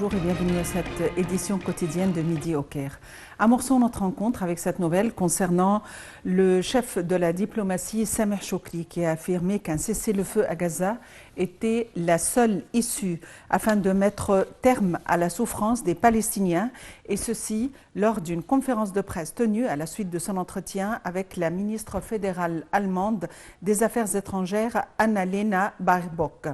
bonjour et bienvenue à cette édition quotidienne de Midi au Caire. Amorçons notre rencontre avec cette nouvelle concernant le chef de la diplomatie Sameh Choukri qui a affirmé qu'un cessez-le-feu à Gaza était la seule issue afin de mettre terme à la souffrance des Palestiniens, et ceci lors d'une conférence de presse tenue à la suite de son entretien avec la ministre fédérale allemande des Affaires étrangères Annalena Baerbock.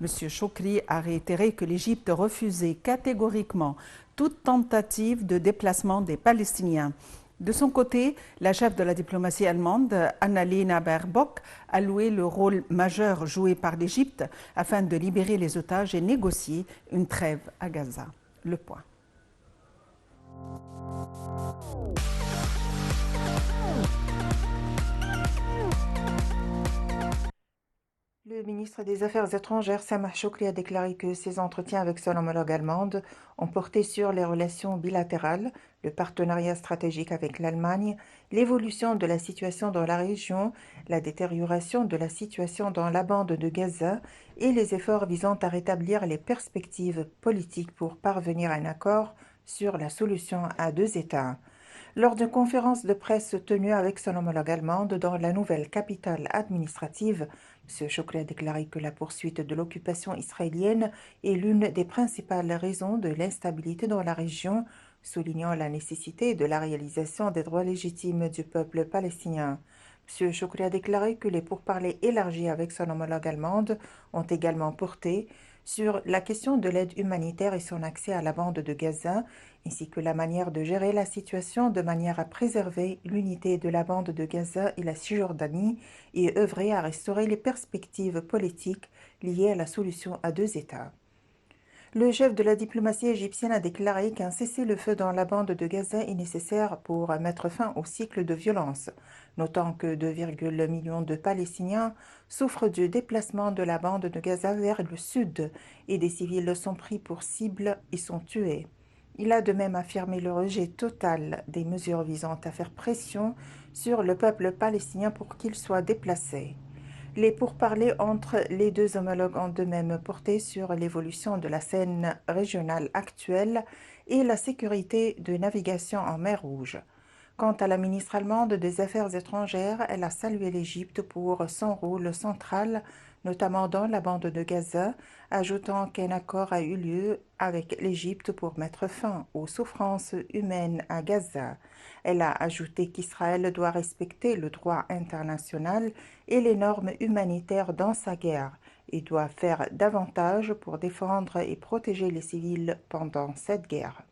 M. Choukri a réitéré que l'Égypte refusait catégoriquement toute tentative de déplacement des Palestiniens. De son côté, la chef de la diplomatie allemande, Annalena Baerbock, a loué le rôle majeur joué par l'Égypte afin de libérer les otages et négocier une trêve à Gaza. Le point. Le ministre des Affaires étrangères, Sameh Choukri, a déclaré que ses entretiens avec son homologue allemande ont porté sur les relations bilatérales, le partenariat stratégique avec l'Allemagne, l'évolution de la situation dans la région, la détérioration de la situation dans la bande de Gaza et les efforts visant à rétablir les perspectives politiques pour parvenir à un accord sur la solution à deux États. Lors d'une conférence de presse tenue avec son homologue allemande dans la nouvelle capitale administrative, M. Choukri a déclaré que la poursuite de l'occupation israélienne est l'une des principales raisons de l'instabilité dans la région, soulignant la nécessité de la réalisation des droits légitimes du peuple palestinien. M. Choukri a déclaré que les pourparlers élargis avec son homologue allemande ont également porté sur la question de l'aide humanitaire et son accès à la bande de Gaza, ainsi que la manière de gérer la situation de manière à préserver l'unité de la bande de Gaza et la Cisjordanie et œuvrer à restaurer les perspectives politiques liées à la solution à deux États. Le chef de la diplomatie égyptienne a déclaré qu'un cessez-le-feu dans la bande de Gaza est nécessaire pour mettre fin au cycle de violence, notant que 2,1 millions de Palestiniens souffrent du déplacement de la bande de Gaza vers le sud et des civils sont pris pour cible et sont tués. Il a de même affirmé le rejet total des mesures visant à faire pression sur le peuple palestinien pour qu'il soit déplacé. Les pourparlers entre les deux homologues ont de même porté sur l'évolution de la scène régionale actuelle et la sécurité de navigation en mer Rouge. Quant à la ministre allemande des Affaires étrangères, elle a salué l'Égypte pour son rôle central, notamment dans la bande de Gaza, ajoutant qu'un accord a eu lieu avec l'Égypte pour mettre fin aux souffrances humaines à Gaza. Elle a ajouté qu'Israël doit respecter le droit international et les normes humanitaires dans sa guerre et doit faire davantage pour défendre et protéger les civils pendant cette guerre.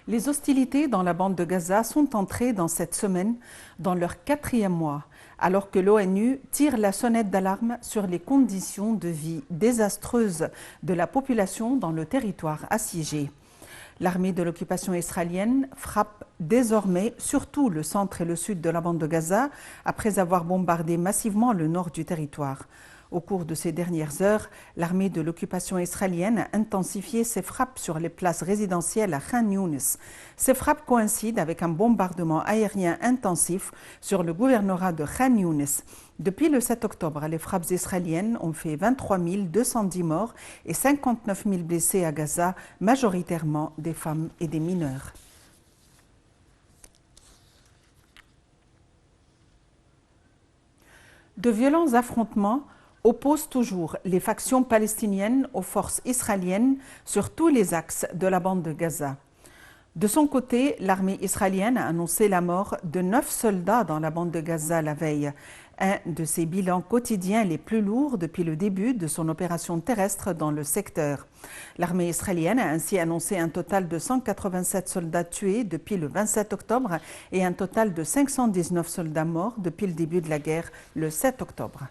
Les hostilités dans la bande de Gaza sont entrées dans cette semaine dans leur 4e mois, alors que l'ONU tire la sonnette d'alarme sur les conditions de vie désastreuses de la population dans le territoire assiégé. L'armée de l'occupation israélienne frappe désormais surtout le centre et le sud de la bande de Gaza après avoir bombardé massivement le nord du territoire. Au cours de ces dernières heures, l'armée de l'occupation israélienne a intensifié ses frappes sur les places résidentielles à Khan Younis. Ces frappes coïncident avec un bombardement aérien intensif sur le gouvernorat de Khan Younis. Depuis le 7 octobre, les frappes israéliennes ont fait 23 210 morts et 59 000 blessés à Gaza, majoritairement des femmes et des mineurs. De violents affrontements opposent toujours les factions palestiniennes aux forces israéliennes sur tous les axes de la bande de Gaza. De son côté, l'armée israélienne a annoncé la mort de 9 soldats dans la bande de Gaza la veille, un de ses bilans quotidiens les plus lourds depuis le début de son opération terrestre dans le secteur. L'armée israélienne a ainsi annoncé un total de 187 soldats tués depuis le 27 octobre et un total de 519 soldats morts depuis le début de la guerre le 7 octobre.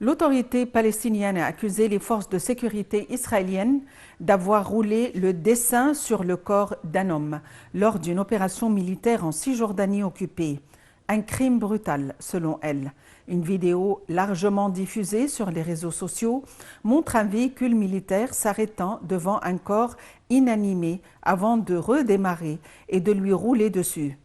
L'autorité palestinienne a accusé les forces de sécurité israéliennes d'avoir roulé le dessin sur le corps d'un homme lors d'une opération militaire en Cisjordanie occupée. Un crime brutal, selon elle. Une vidéo largement diffusée sur les réseaux sociaux montre un véhicule militaire s'arrêtant devant un corps inanimé avant de redémarrer et de lui rouler dessus.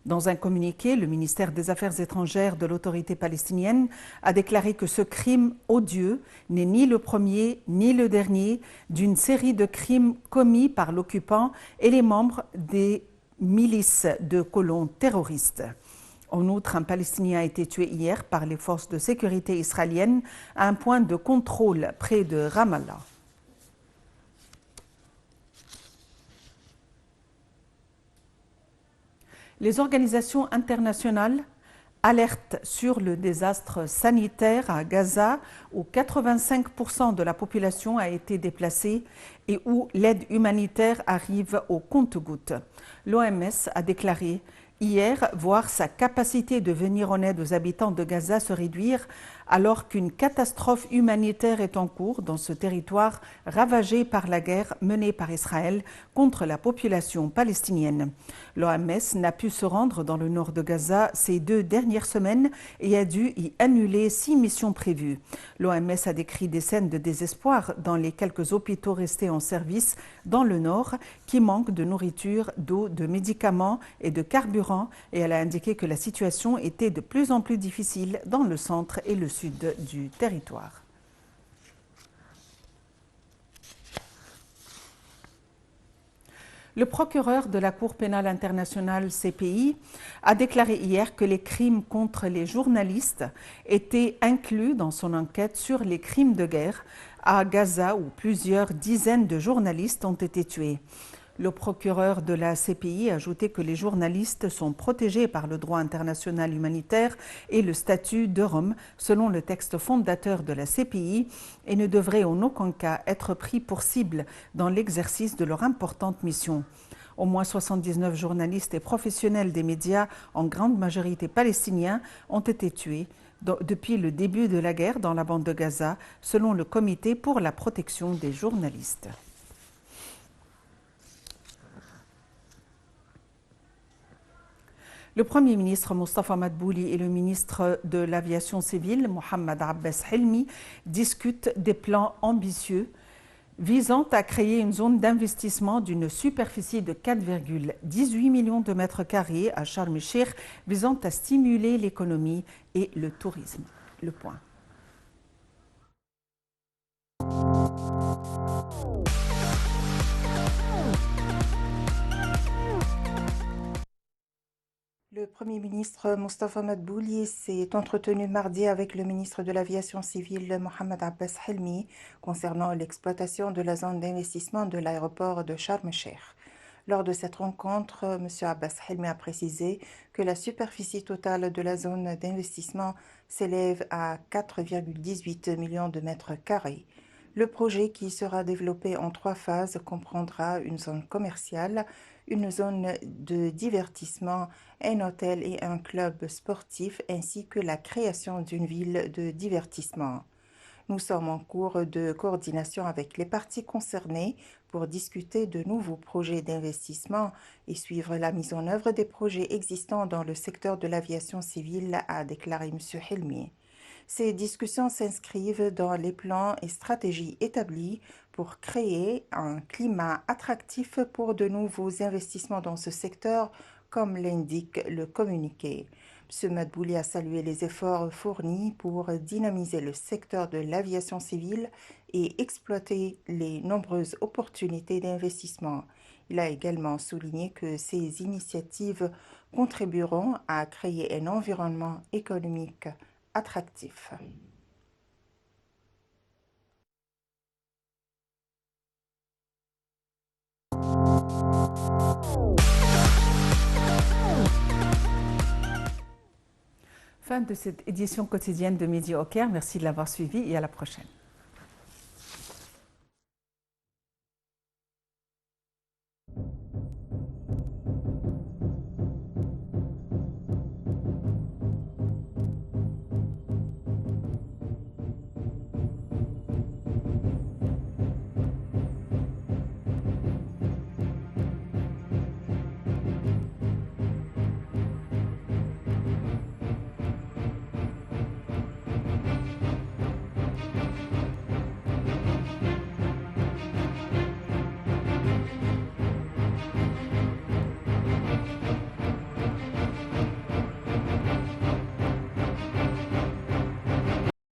Dans un communiqué, le ministère des Affaires étrangères de l'autorité palestinienne a déclaré que ce crime odieux n'est ni le premier ni le dernier d'une série de crimes commis par l'occupant et les membres des milices de colons terroristes. En outre, un Palestinien a été tué hier par les forces de sécurité israéliennes à un point de contrôle près de Ramallah. Les organisations internationales alertent sur le désastre sanitaire à Gaza, où 85% de la population a été déplacée et où l'aide humanitaire arrive au compte-gouttes. L'OMS a déclaré hier voir sa capacité de venir en aide aux habitants de Gaza se réduire alors qu'une catastrophe humanitaire est en cours dans ce territoire ravagé par la guerre menée par Israël contre la population palestinienne. L'OMS n'a pu se rendre dans le nord de Gaza ces 2 dernières semaines et a dû y annuler 6 missions prévues. L'OMS a décrit des scènes de désespoir dans les quelques hôpitaux restés en service dans le nord qui manquent de nourriture, d'eau, de médicaments et de carburant, et elle a indiqué que la situation était de plus en plus difficile dans le centre et le sud du territoire. Le procureur de la Cour pénale internationale CPI a déclaré hier que les crimes contre les journalistes étaient inclus dans son enquête sur les crimes de guerre à Gaza où plusieurs dizaines de journalistes ont été tués. Le procureur de la CPI a ajouté que les journalistes sont protégés par le droit international humanitaire et le statut de Rome, selon le texte fondateur de la CPI, et ne devraient en aucun cas être pris pour cible dans l'exercice de leur importante mission. Au moins 79 journalistes et professionnels des médias, en grande majorité palestiniens, ont été tués depuis le début de la guerre dans la bande de Gaza, selon le Comité pour la protection des journalistes. Le Premier ministre Mustafa Madbouli et le ministre de l'Aviation civile Mohamed Abbas Helmi discutent des plans ambitieux visant à créer une zone d'investissement d'une superficie de 4,18 millions de mètres carrés à Sharm el-Sheikh visant à stimuler l'économie et le tourisme. Le point. Le Premier ministre Mustafa Madbouli s'est entretenu mardi avec le ministre de l'Aviation civile Mohamed Abbas Helmi concernant l'exploitation de la zone d'investissement de l'aéroport de Sharm el-Sheikh. Lors de cette rencontre, M. Abbas Helmi a précisé que la superficie totale de la zone d'investissement s'élève à 4,18 millions de mètres carrés. Le projet, qui sera développé en 3 phases, comprendra une zone commerciale, une zone de divertissement, un hôtel et un club sportif, ainsi que la création d'une ville de divertissement. Nous sommes en cours de coordination avec les parties concernées pour discuter de nouveaux projets d'investissement et suivre la mise en œuvre des projets existants dans le secteur de l'aviation civile, a déclaré M. Helmi. Ces discussions s'inscrivent dans les plans et stratégies établis pour créer un climat attractif pour de nouveaux investissements dans ce secteur, comme l'indique le communiqué. M. Madbouli a salué les efforts fournis pour dynamiser le secteur de l'aviation civile et exploiter les nombreuses opportunités d'investissement. Il a également souligné que ces initiatives contribueront à créer un environnement économique attractif. Fin de cette édition quotidienne de Midi au Caire. Merci de l'avoir suivi et à la prochaine.